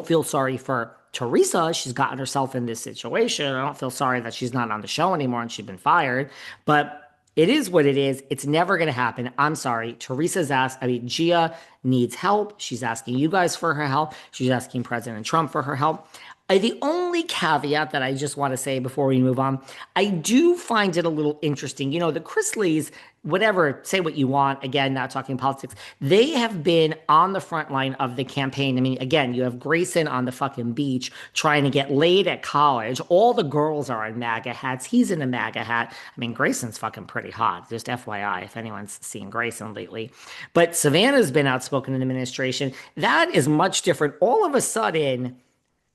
don't feel sorry for Teresa. She's gotten herself in this situation. I don't feel sorry that she's not on the show anymore and she's been fired. But it is what it is. It's never going to happen. I'm sorry. Gia needs help. She's asking you guys for her help. She's asking President Trump for her help. The only caveat that I just want to say before we move on, I do find it a little interesting. You know, the Chrisleys, whatever, say what you want. Again, not talking politics. They have been on the front line of the campaign. I mean, again, you have Grayson on the fucking beach trying to get laid at college. All the girls are in MAGA hats. He's in a MAGA hat. I mean, Grayson's fucking pretty hot. Just FYI, if anyone's seen Grayson lately. But Savannah's been outspoken in administration. That is much different. All of a sudden,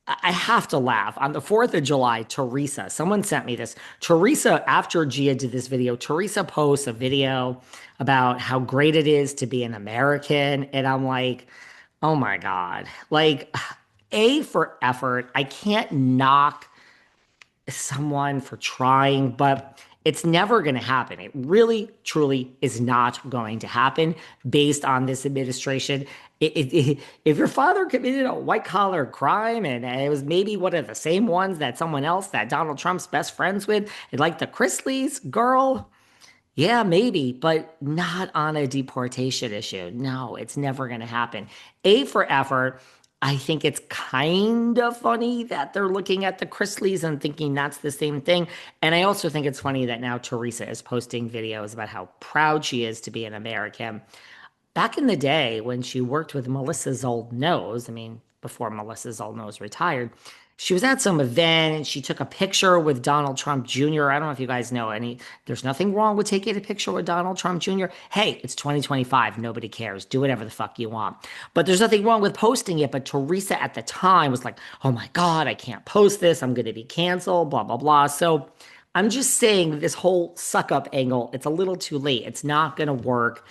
I have to laugh. On the 4th of July, Teresa, someone sent me this. Teresa, after Gia did this video, Teresa posts a video about how great it is to be an American. And I'm like, oh my God. Like, A, for effort. I can't knock someone for trying, but it's never going to happen. It really, truly is not going to happen based on this administration. If your father committed a white collar crime and it was maybe one of the same ones that someone else that Donald Trump's best friends with, like the Chrisleys, girl, yeah, maybe, but not on a deportation issue. No, it's never going to happen. A, for effort. I think it's kind of funny that they're looking at the Chrisleys and thinking that's the same thing. And I also think it's funny that now Teresa is posting videos about how proud she is to be an American. Back in the day when she worked with Melissa's old nose, I mean, before Melissa's old nose retired, she was at some event and she took a picture with Donald Trump Jr. I don't know if you guys know any, there's nothing wrong with taking a picture with Donald Trump Jr. Hey, it's 2025. Nobody cares. Do whatever the fuck you want. But there's nothing wrong with posting it. But Teresa at the time was like, oh my God, I can't post this. I'm going to be canceled, blah, blah, blah. So I'm just saying this whole suck up angle, it's a little too late. It's not going to work.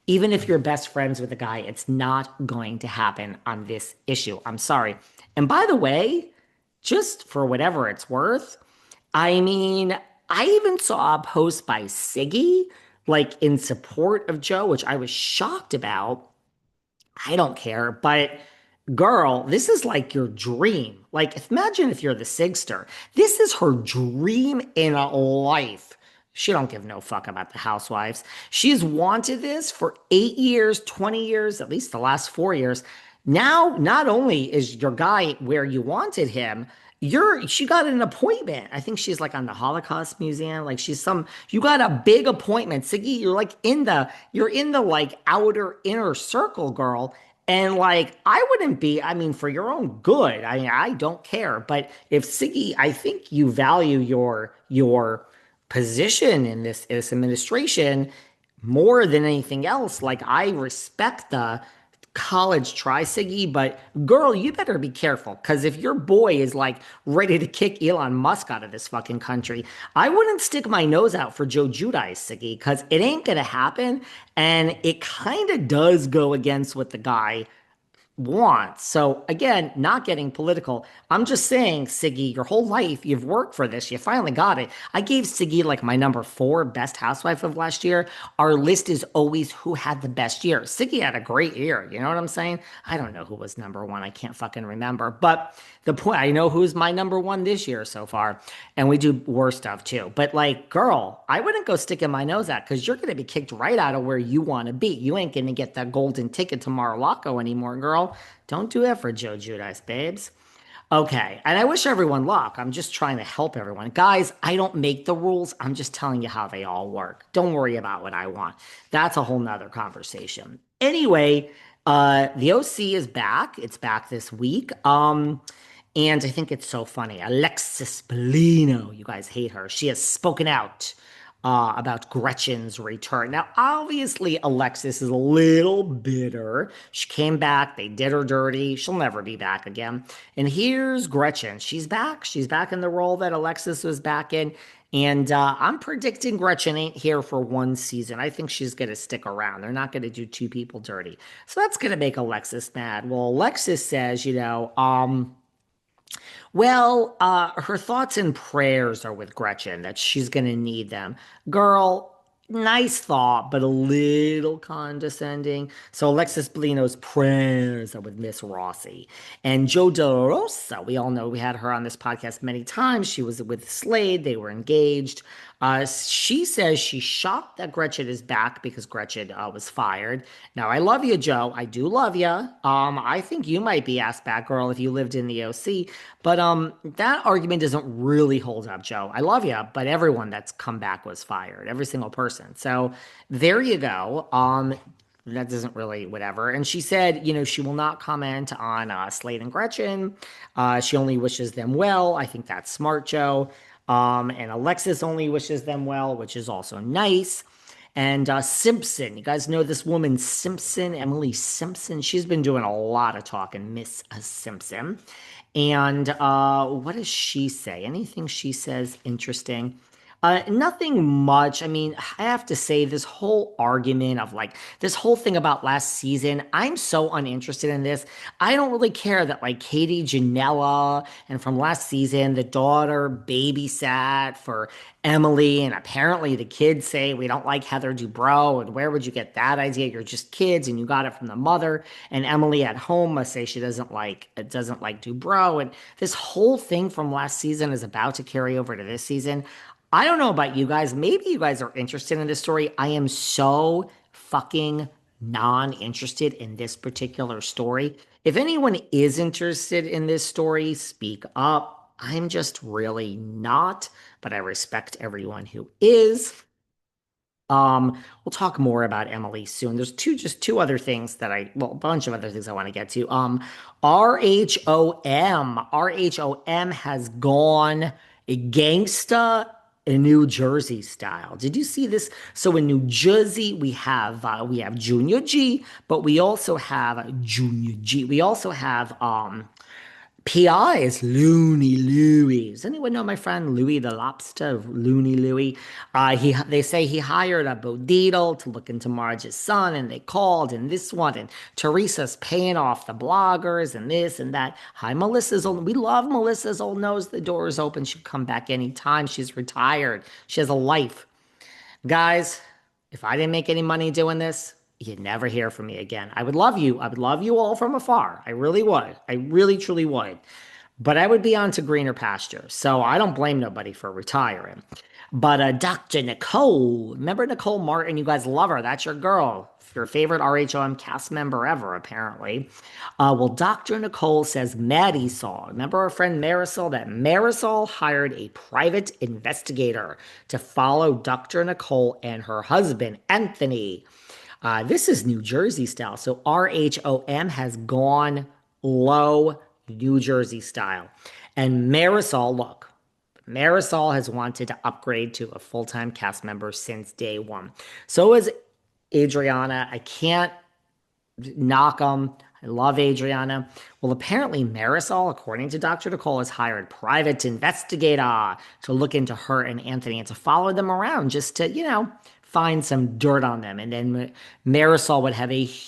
Even if you're best friends with a guy, it's not going to happen on this issue. I'm sorry. And by the way, just for whatever it's worth, I mean, I even saw a post by Siggy, like in support of Joe, which I was shocked about. I don't care, but girl, this is like your dream. Like, imagine if you're the Sigster. This is her dream in a life. She don't give no fuck about the Housewives. She's wanted this for 8 years, 20 years, at least the last 4 years. Now, not only is your guy where you wanted him, she got an appointment. I think she's like on the Holocaust Museum. Like you got a big appointment. Siggy, you're in the like outer inner circle, girl. And like, I wouldn't be, I mean, for your own good, I don't care. But if Siggy, I think you value your position in this administration more than anything else. Like, I respect the college try, Siggy, but girl, you better be careful, because if your boy is like ready to kick Elon Musk out of this fucking country, I wouldn't stick my nose out for Gia Giudice, Siggy, because it ain't gonna happen, and it kind of does go against what the guy wants. So again, not getting political. I'm just saying, Siggy, your whole life you've worked for this. You finally got it. I gave Siggy like my number 4 best housewife of last year. Our list is always who had the best year. Siggy had a great year. You know what I'm saying? I don't know who was number 1. I can't fucking remember. But the point, I know who's my number 1 this year so far. And we do worse stuff too. But like, girl, I wouldn't go sticking my nose out, because you're going to be kicked right out of where you want to be. You ain't going to get that golden ticket to Mar-a-Lago anymore, girl. Don't do that for Gia Giudice, babes. Okay, and I wish everyone luck. I'm just trying to help everyone. Guys, I don't make the rules. I'm just telling you how they all work. Don't worry about what I want. That's a whole nother conversation. Anyway, the OC is back. It's back this week. And I think it's so funny. Alexis Bellino, you guys hate her. She has spoken out about Gretchen's return. Now, obviously, Alexis is a little bitter. She came back. They did her dirty. She'll never be back again. And here's Gretchen. She's back. She's back in the role that Alexis was back in. And I'm predicting Gretchen ain't here for 1 season. I think she's going to stick around. They're not going to do 2 people dirty. So that's going to make Alexis mad. Well, Alexis says, her thoughts and prayers are with Gretchen, that she's going to need them. Girl, Nice thought, but a little condescending. So Alexis Bellino's prayers are with Miss Rossi. And Joe De Rosa, we all know we had her on this podcast many times. She was with Slade. They were engaged. She says she's shocked that Gretchen is back because Gretchen was fired. Now, I love you, Joe. I do love you. I think you might be asked back, girl, if you lived in the OC. But that argument doesn't really hold up, Joe. I love you, but everyone that's come back was fired, every single person. So there you go. That doesn't really whatever. And she said, she will not comment on Slade and Gretchen. She only wishes them well. I think that's smart, Joe. And Alexis only wishes them well, which is also nice. And Simpson, you guys know this woman Simpson, Emily Simpson. She's been doing a lot of talking, Miss Simpson. And what does she say? Anything she says interesting? Nothing much. I mean, I have to say, this whole argument of like this whole thing about last season, I'm so uninterested in this. I don't really care that like Katie Ginella and from last season, the daughter babysat for Emily, and apparently the kids say we don't like Heather Dubrow, and where would you get that idea? You're just kids, and you got it from the mother. And Emily at home must say she doesn't like Dubrow, and this whole thing from last season is about to carry over to this season. I don't know about you guys. Maybe you guys are interested in this story. I am so fucking non-interested in this particular story. If anyone is interested in this story, speak up. I'm just really not, but I respect everyone who is. We'll talk more about Emily soon. There's just two other things a bunch of other things I want to get to. RHOM has gone a gangsta in New Jersey style. Did you see this? So in New Jersey, we have Junior G, but we also have Junior G. We also have PI is Looney Louie. Does anyone know my friend Louie the Lobster, Looney Louie? They say he hired a Bodito to look into Marge's son, and they called, and this one, and Teresa's paying off the bloggers, and this and that. Hi, we love Melissa's old nose. The door is open. She'll come back anytime. She's retired. She has a life. Guys, if I didn't make any money doing this, you'd never hear from me again. I would love you. I would love you all from afar. I really would. I really, truly would. But I would be on to greener pastures. So I don't blame nobody for retiring. But Dr. Nicole, remember Nicole Martin? You guys love her. That's your girl. Your favorite RHOM cast member ever, apparently. Well, Dr. Nicole says Marisol. Remember our friend Marisol? That Marisol hired a private investigator to follow Dr. Nicole and her husband, Anthony. This is New Jersey style. So RHOM has gone low New Jersey style. And Marisol has wanted to upgrade to a full-time cast member since day one. So is Adriana. I can't knock them. I love Adriana. Well, apparently Marisol, according to Dr. Nicole, has hired private investigator to look into her and Anthony and to follow them around just to, find some dirt on them. And then Marisol would have a